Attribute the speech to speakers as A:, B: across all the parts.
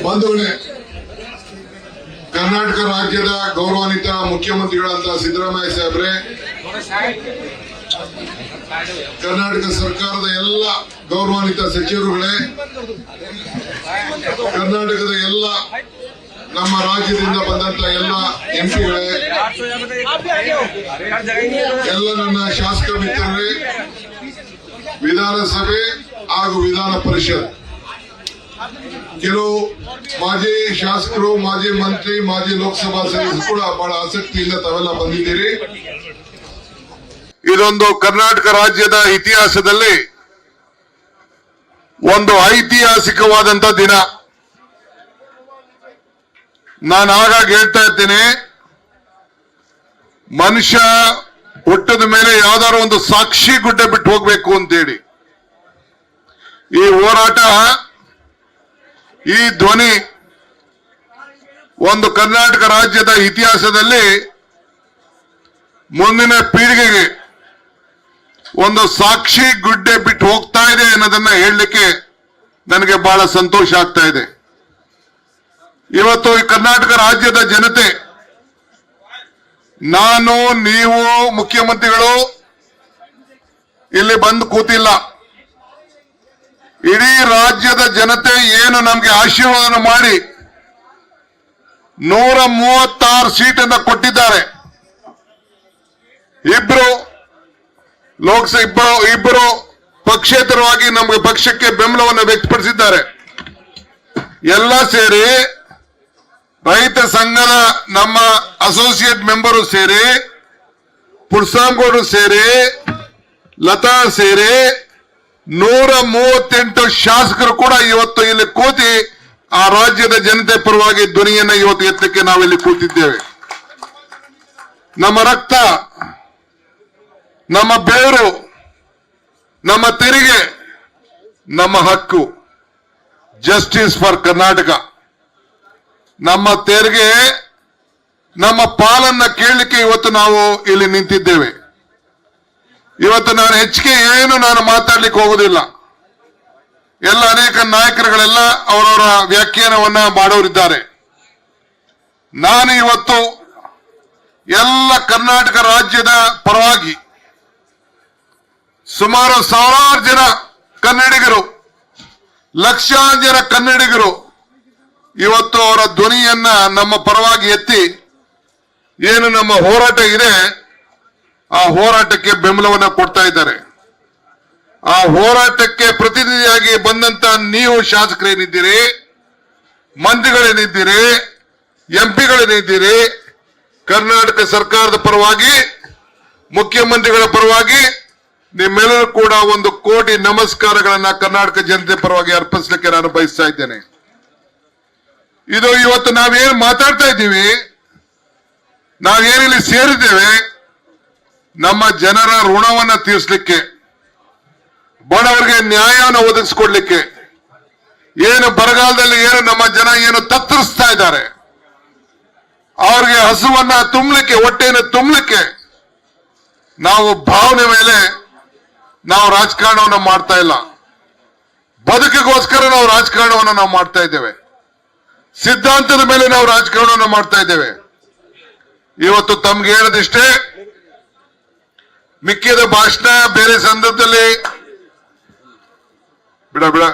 A: ಬಂಧುಗಳೇ, ಕರ್ನಾಟಕ ರಾಜ್ಯದ ಗೌರವಾನ್ವಿತ ಮುಖ್ಯಮಂತ್ರಿಗಳಂತ ಸಿದ್ದರಾಮಯ್ಯ ಸಾಹೇಬ್ರೆ, ಕರ್ನಾಟಕ ಸರ್ಕಾರದ ಎಲ್ಲ ಗೌರವಾನ್ವಿತ ಸಚಿವರುಗಳೇ, ಕರ್ನಾಟಕದ ಎಲ್ಲ ನಮ್ಮ ರಾಜ್ಯದಿಂದ ಬಂದಂತ ಎಲ್ಲ ಎಂಪಿಗಳೇ, ಎಲ್ಲ ನನ್ನ ಶಾಸಕ ಮಿತ್ರರೇ, ವಿಧಾನಸಭೆ ಹಾಗೂ ವಿಧಾನ ಪರಿಷತ್ ಕೆಲವು ಮಾಜಿ ಶಾಸಕರು, ಮಾಜಿ ಮಂತ್ರಿ, ಮಾಜಿ ಲೋಕಸಭಾ ಸದಸ್ಯರು ಕೂಡ ಬಹಳ ಆಸಕ್ತಿಯಿಂದ ತಾವೆಲ್ಲ ಬಂದಿದ್ದೀರಿ. ಇದೊಂದು ಕರ್ನಾಟಕ ರಾಜ್ಯದ ಇತಿಹಾಸದಲ್ಲಿ ಒಂದು ಐತಿಹಾಸಿಕವಾದಂತ ದಿನ. ನಾನು ಆಗಾಗ ಹೇಳ್ತಾ ಇದ್ದೇನೆ, ಮನುಷ್ಯ ಹುಟ್ಟದ ಮೇಲೆ ಯಾವ್ದಾದ್ರು ಒಂದು ಸಾಕ್ಷಿ ಗುಡ್ಡ ಬಿಟ್ಟು ಹೋಗ್ಬೇಕು ಅಂತೇಳಿ. ಈ ಹೋರಾಟ, ಈ ಧ್ವನಿ ಒಂದು ಕರ್ನಾಟಕ ರಾಜ್ಯದ ಇತಿಹಾಸದಲ್ಲಿ ಮುಂದಿನ ಪೀಳಿಗೆಗೆ ಒಂದು ಸಾಕ್ಷಿ ಗುಡ್ಡೆ ಬಿಟ್ಟು ಹೋಗ್ತಾ ಇದೆ ಅನ್ನೋದನ್ನ ಹೇಳಲಿಕ್ಕೆ ನನಗೆ ಬಹಳ ಸಂತೋಷ ಆಗ್ತಾ ಇದೆ. ಇವತ್ತು ಈ ಕರ್ನಾಟಕ ರಾಜ್ಯದ ಜನತೆ, ನಾನು, ನೀವು, ಮುಖ್ಯಮಂತ್ರಿಗಳು ಇಲ್ಲಿ ಬಂದು ಕೂತಿಲ್ಲ. ಇಡೀ ರಾಜ್ಯದ ಜನತೆ ಏನು ನಮ್ಗೆ ಆಶೀರ್ವಾದ ಮಾಡಿ 136 ಸೀಟನ್ನು ಕೊಟ್ಟಿದ್ದಾರೆ. ಇಬ್ಬರು ಪಕ್ಷೇತರವಾಗಿ ನಮಗೆ ಪಕ್ಷಕ್ಕೆ ಬೆಂಬಲವನ್ನು ವ್ಯಕ್ತಪಡಿಸಿದ್ದಾರೆ. ಎಲ್ಲ ಸೇರಿ ರೈತ ಸಂಘದ ನಮ್ಮ ಅಸೋಸಿಯೇಟ್ ಮೆಂಬರು ಸೇರಿ, ಪುಡ್ಸಾಂಗೌಡರು ಸೇರಿ, ಲತಾ ಸೇರಿ 138 ಶಾಸಕರು ಕೂಡ ಇವತ್ತು ಇಲ್ಲಿ ಕೂತಿ ಆ ರಾಜ್ಯದ ಜನತೆ ಪರವಾಗಿ ಧ್ವನಿಯನ್ನ ಇವತ್ತು ಎತ್ತಲಿಕ್ಕೆ ನಾವಿಲ್ಲಿ ಕೂತಿದ್ದೇವೆ. ನಮ್ಮ ರಕ್ತ, ನಮ್ಮ ಬೆವರು, ನಮ್ಮ ತೆರಿಗೆ, ನಮ್ಮ ಹಕ್ಕು, ಜಸ್ಟಿಸ್ ಫಾರ್ ಕರ್ನಾಟಕ. ನಮ್ಮ ತೆರಿಗೆ, ನಮ್ಮ ಪಾಲನ್ನ ಕೇಳಲಿಕ್ಕೆ ಇವತ್ತು ನಾವು ಇಲ್ಲಿ ನಿಂತಿದ್ದೇವೆ. ಇವತ್ತು ನಾನು ಹೆಚ್ಚಿಗೆ ನಾನು ಮಾತಾಡ್ಲಿಕ್ಕೆ ಹೋಗುದಿಲ್ಲ. ಎಲ್ಲ ಅನೇಕ ನಾಯಕರುಗಳೆಲ್ಲ ಅವರವರ ವ್ಯಾಖ್ಯಾನವನ್ನ ಮಾಡೋರಿದ್ದಾರೆ. ನಾನು ಇವತ್ತು ಎಲ್ಲ ಕರ್ನಾಟಕ ರಾಜ್ಯದ ಪರವಾಗಿ ಸುಮಾರು 1000 ಜನ ಕನ್ನಡಿಗರು, ಲಕ್ಷಾಂತರ ಜನ ಕನ್ನಡಿಗರು ಇವತ್ತು ಅವರ ಧ್ವನಿಯನ್ನ ನಮ್ಮ ಪರವಾಗಿ ಎತ್ತಿ ಏನು ನಮ್ಮ ಹೋರಾಟ ಇದೆ ಆ ಹೋರಾಟಕ್ಕೆ ಬೆಂಬಲವನ್ನ ಕೊಡ್ತಾ ಇದ್ದಾರೆ. ಆ ಹೋರಾಟಕ್ಕೆ ಪ್ರತಿನಿಧಿಯಾಗಿ ಬಂದಂತ ನೀವು ಶಾಸಕರೇನಿದ್ದೀರಿ, ಮಂತ್ರಿಗಳೇನಿದ್ದೀರಿ, ಎಂಪಿಗಳೇನಿದ್ದೀರಿ, ಕರ್ನಾಟಕ ಸರ್ಕಾರದ ಪರವಾಗಿ, ಮುಖ್ಯಮಂತ್ರಿಗಳ ಪರವಾಗಿ ನಿಮ್ಮೆಲ್ಲರೂ ಕೂಡ 1 ಕೋಟಿ ನಮಸ್ಕಾರಗಳನ್ನ ಕರ್ನಾಟಕ ಜನತೆ ಪರವಾಗಿ ಅರ್ಪಿಸಲಿಕ್ಕೆ ನಾನು ಬಯಸ್ತಾ ಇದ್ದೇನೆ. ಇದು ಇವತ್ತು ನಾವೇನು ಮಾತಾಡ್ತಾ ಇದ್ದೀವಿ, ನಾವೇನಿಲ್ಲಿ ಸೇರಿದ್ದೇವೆ, ನಮ್ಮ ಜನರ ಋಣವನ್ನ ತೀರಿಸಲಿಕ್ಕೆ, ಬಡವರಿಗೆ ನ್ಯಾಯವನ್ನು ಒದಗಿಸಿಕೊಡ್ಲಿಕ್ಕೆ. ಏನು ಬರಗಾಲದಲ್ಲಿ ಏನು ನಮ್ಮ ಜನ ಏನು ತತ್ತರಿಸ್ತಾ ಇದ್ದಾರೆ, ಅವ್ರಿಗೆ ಹಸುವನ್ನ ತುಂಬಲಿಕ್ಕೆ, ಹೊಟ್ಟೆಯನ್ನು ತುಂಬಲಿಕ್ಕೆ ನಾವು ಭಾವನೆ ಮೇಲೆ ನಾವು ರಾಜಕಾರಣವನ್ನು ಮಾಡ್ತಾ ಇಲ್ಲ. ಬದುಕಿಗೋಸ್ಕರ ನಾವು ರಾಜಕಾರಣವನ್ನು ನಾವು ಮಾಡ್ತಾ ಇದ್ದೇವೆ. ಸಿದ್ಧಾಂತದ ಮೇಲೆ ನಾವು ರಾಜಕಾರಣವನ್ನು ಮಾಡ್ತಾ ಇದ್ದೇವೆ. ಇವತ್ತು ತಮ್ಗೆ ಹೇಳದಿಷ್ಟೇ, ಮಿಕ್ಕಿದ ಭಾಷಣ ಬೇರೆ ಸಂದರ್ಭದಲ್ಲಿ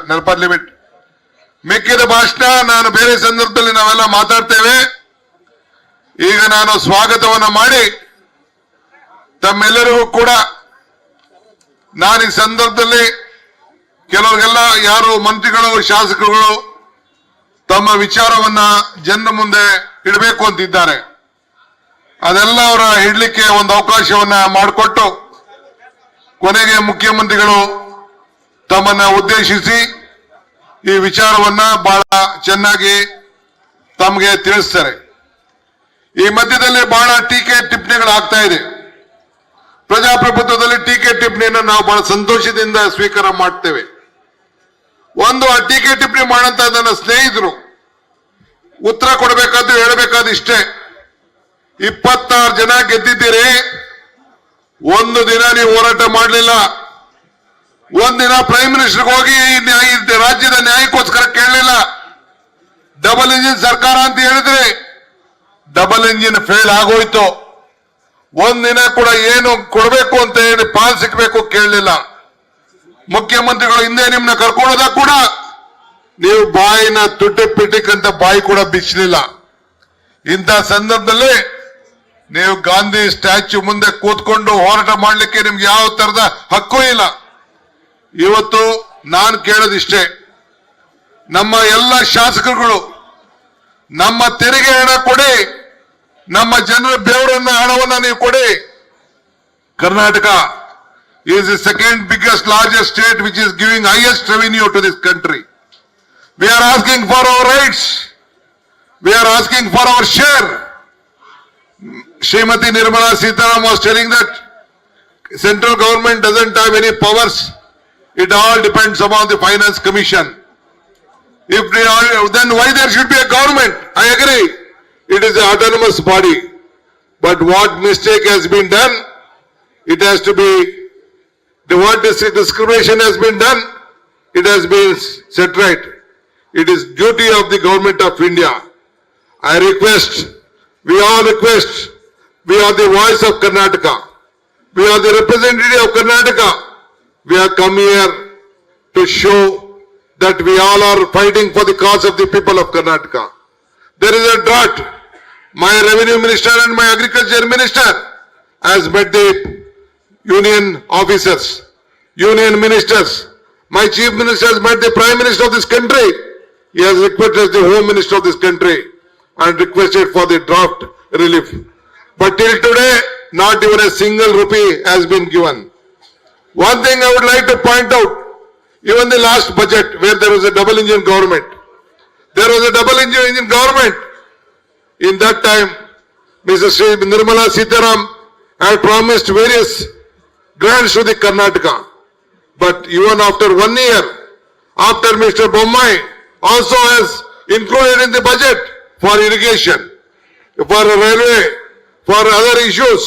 A: ನೆನಪಾದ ಲಿಮಿಟ್. ಮಿಕ್ಕಿದ ಭಾಷಣ ನಾನು ಬೇರೆ ಸಂದರ್ಭದಲ್ಲಿ ನಾವೆಲ್ಲ ಮಾತಾಡ್ತೇವೆ. ಈಗ ನಾನು ಸ್ವಾಗತವನ್ನ ಮಾಡಿ ತಮ್ಮೆಲ್ಲರಿಗೂ ಕೂಡ ನಾನು ಈ ಸಂದರ್ಭದಲ್ಲಿ ಕೆಲವರಿಗೆಲ್ಲ ಯಾರು ಮಂತ್ರಿಗಳು, ಶಾಸಕರುಗಳು ತಮ್ಮ ವಿಚಾರವನ್ನ ಜನರ ಮುಂದೆ ಇಡಬೇಕು ಅಂತಿದ್ದಾರೆ, ಅದೆಲ್ಲ ಅವರ ಇಡ್ಲಿಕ್ಕೆ ಒಂದು ಅವಕಾಶವನ್ನ ಮಾಡಿಕೊಟ್ಟು ಕೊನೆಗೆ ಮುಖ್ಯಮಂತ್ರಿಗಳು ತಮ್ಮನ್ನ ಉದ್ದೇಶಿಸಿ ಈ ವಿಚಾರವನ್ನ ಬಹಳ ಚೆನ್ನಾಗಿ ತಮಗೆ ತಿಳಿಸ್ತಾರೆ. ಈ ಮಧ್ಯದಲ್ಲಿ ಬಹಳ ಟೀಕೆ ಟಿಪ್ಪಣಿಗಳು ಆಗ್ತಾ ಇದೆ. ಪ್ರಜಾಪ್ರಭುತ್ವದಲ್ಲಿ ಟೀಕೆ ಟಿಪ್ಪಣಿಯನ್ನು ನಾವು ಬಹಳ ಸಂತೋಷದಿಂದ ಸ್ವೀಕಾರ ಮಾಡ್ತೇವೆ. ಒಂದು ಆ ಟೀಕೆ ಟಿಪ್ಪಣಿ ಮಾಡಂತ ನನ್ನ ಸ್ನೇಹಿತರು ಉತ್ತರ ಕೊಡಬೇಕಾದ್ದು, ಹೇಳಬೇಕಾದ ಇಷ್ಟೇ. 26 ಜನ ಗೆದ್ದಿದ್ದೀರಿ, ಒಂದು ದಿನ ನೀವು ಹೋರಾಟ ಮಾಡಲಿಲ್ಲ. ಒಂದಿನ ಪ್ರೈಮ್ ಮಿನಿಸ್ಟರ್ಗೆ ಹೋಗಿ ರಾಜ್ಯದ ನ್ಯಾಯಕ್ಕೋಸ್ಕರ ಕೇಳಲಿಲ್ಲ. ಡಬಲ್ ಇಂಜಿನ್ ಸರ್ಕಾರ ಅಂತ ಹೇಳಿದ್ರೆ ಡಬಲ್ ಇಂಜಿನ್ ಫೇಲ್ ಆಗೋಯ್ತು. ಒಂದಿನ ಕೂಡ ಏನು ಕೊಡಬೇಕು ಅಂತ ಹೇಳಿ ಪಾಲ್ ಸಿಕ್ಬೇಕು ಕೇಳಲಿಲ್ಲ. ಮುಖ್ಯಮಂತ್ರಿಗಳು ಹಿಂದೆ ನಿಮ್ನ ಕರ್ಕೊಳ್ಳೋದಾಗ ಕೂಡ ನೀವು ಬಾಯಿನ ತುಟ್ಟಿ ಪಿಟಿಕ್ ಅಂತ ಬಾಯಿ ಕೂಡ ಬಿಚ್ಚಲಿಲ್ಲ. ಇಂಥ ಸಂದರ್ಭದಲ್ಲಿ ನೀವು ಗಾಂಧಿ ಸ್ಟ್ಯಾಚ್ಯೂ ಮುಂದೆ ಕೂತ್ಕೊಂಡು ಹೋರಾಟ ಮಾಡಲಿಕ್ಕೆ ನಿಮ್ಗೆ ಯಾವ ತರದ ಹಕ್ಕು ಇಲ್ಲ. ಇವತ್ತು ನಾನು ಕೇಳೋದಿಷ್ಟೇ, ನಮ್ಮ ಎಲ್ಲ ಶಾಸಕರುಗಳು ನಮ್ಮ ತೆರಿಗೆ ಹಣ ಕೊಡಿ, ನಮ್ಮ ಜನರ ಬೆವರನ್ನ ಹಣವನ್ನ ನೀವು ಕೊಡಿ. Karnataka is the second biggest largest state which is giving highest revenue to this country. We are asking for our rights. We are asking for our share. Srimati Nirmala Sitharaman was telling that central government doesn't have any powers. It all depends upon the Finance Commission. If they are, then why there should be a government? I agree. It is an autonomous body. But what mistake has been done? It has to be, what discrimination has been done? It has been set right. It is duty of the government of India. I request, we all request, we are the voice of Karnataka. We are the representative of Karnataka. We have come here to show that we all are fighting for the cause of the people of Karnataka. There is a drought. My revenue minister and my agriculture minister has met the union officers, union ministers. My chief minister has met the prime minister of this country. He has requested the home minister of this country and requested for the drought relief. But till today, not even a single rupee has been given. One thing I would like to point out, even the last budget where there was a double engine government, there was a double engine government. In that time, Mrs. Nirmala Sitharaman had promised various grants to the Karnataka. But even after 1 year, after Mr. Bommai also has included in the budget for irrigation, for railway, for other issues,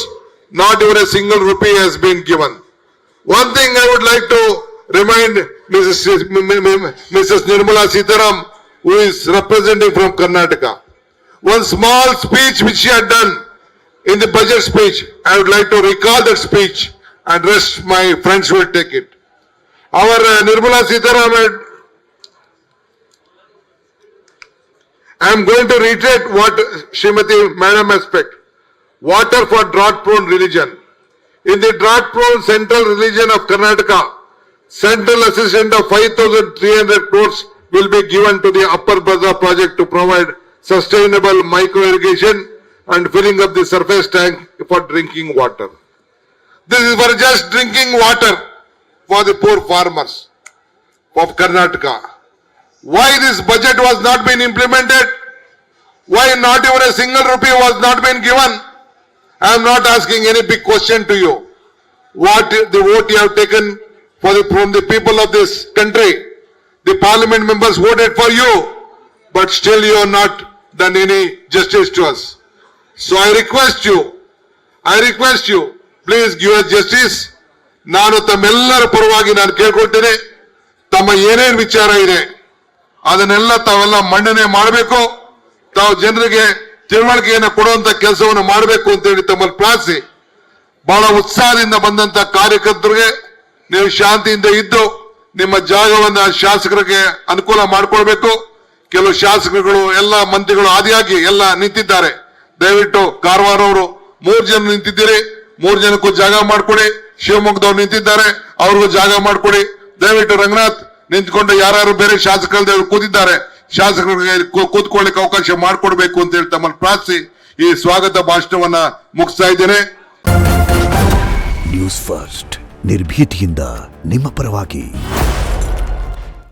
A: not even a single rupee has been given. One thing I would like to remind Mrs. Nirmala Sitharaman, who is representing from Karnataka, one small speech which she had done in the budget speech, I would like to recall that speech and rest my friends will take it. Our Nirmala Sitharaman, I am going to reiterate what Srimati Madam has said. Water for drought-prone region. In the drought-prone central region of Karnataka, central assistance of 5,300 crores will be given to the Upper Bhadra project to provide sustainable micro-irrigation and filling up the surface tank for drinking water. This is for just drinking water for the poor farmers of Karnataka. Why this budget was not been implemented? Why not even a single rupee was not been given? I am not asking any big question to you. What the vote you have taken from the people of this country? The parliament members voted for you, but still you have not done any justice to us. So I request you, please give us justice. ನಾನು ತಮ್ಮೆಲ್ಲರ ಪರವಾಗಿ ನಾನು ಕೇಳ್ಕೊಳ್ತೇನೆ, ತಮ್ಮ ಏನೇನು ವಿಚಾರ ಇದೆ ಅದನ್ನೆಲ್ಲ ತಾವೆಲ್ಲ ಮಂಡನೆ ಮಾಡಬೇಕು. ತಾವು ಜನರಿಗೆ ತಿಳುವಳಿಕೆಯನ್ನು ಕೊಡುವಂತ ಕೆಲಸವನ್ನು ಮಾಡಬೇಕು ಅಂತ ಹೇಳಿ ತಮ್ಮಲ್ಲಿ ಪ್ರಾರ್ಥಿಸಿ, ಬಹಳ ಉತ್ಸಾಹದಿಂದ ಬಂದಂತ ಕಾರ್ಯಕರ್ತರಿಗೆ ನೀವು ಶಾಂತಿಯಿಂದ ಇದ್ದು ನಿಮ್ಮ ಜಾಗವನ್ನ ಶಾಸಕರಿಗೆ ಅನುಕೂಲ ಮಾಡಿಕೊಳ್ಬೇಕು. ಕೆಲವು ಶಾಸಕರುಗಳು ಎಲ್ಲ ಮಂತ್ರಿಗಳು ಆದಿಯಾಗಿ ಎಲ್ಲ ನಿಂತಿದ್ದಾರೆ. ದಯವಿಟ್ಟು ಕಾರವಾರ ಅವರು 3 ಜನ ನಿಂತಿದ್ದೀರಿ, 3 ಜನಕ್ಕೂ ಜಾಗ ಮಾಡಿಕೊಡಿ. ಶಿವಮೊಗ್ಗದವ್ರು ನಿಂತಿದ್ದಾರೆ, ಅವ್ರಿಗೂ ಜಾಗ ಮಾಡಿಕೊಡಿ. ದಯವಿಟ್ಟು ರಂಗನಾಥ್ ನಿಂತ್ಕೊಂಡು ಯಾರು ಬೇರೆ ಶಾಸಕರು ಕೂತಿದ್ದಾರೆ, ಶಾಸಕರಿಗೆ ಕೂತ್ಕೊಳ್ಳಿಕ್ಕೆ ಅವಕಾಶ ಮಾಡಿಕೊಡ್ಬೇಕು ಅಂತ ಹೇಳಿ ತಮ್ಮನ್ನು ಪ್ರಾರ್ಥಿಸಿ ಈ ಸ್ವಾಗತ ಭಾಷಣವನ್ನ ಮುಗಿಸ್ತಾ ಇದ್ದೇನೆ.
B: ನ್ಯೂಸ್ ಫಸ್ಟ್ ನಿರ್ಭೀತಿಯಿಂದ ನಿಮ್ಮ ಪರವಾಗಿ.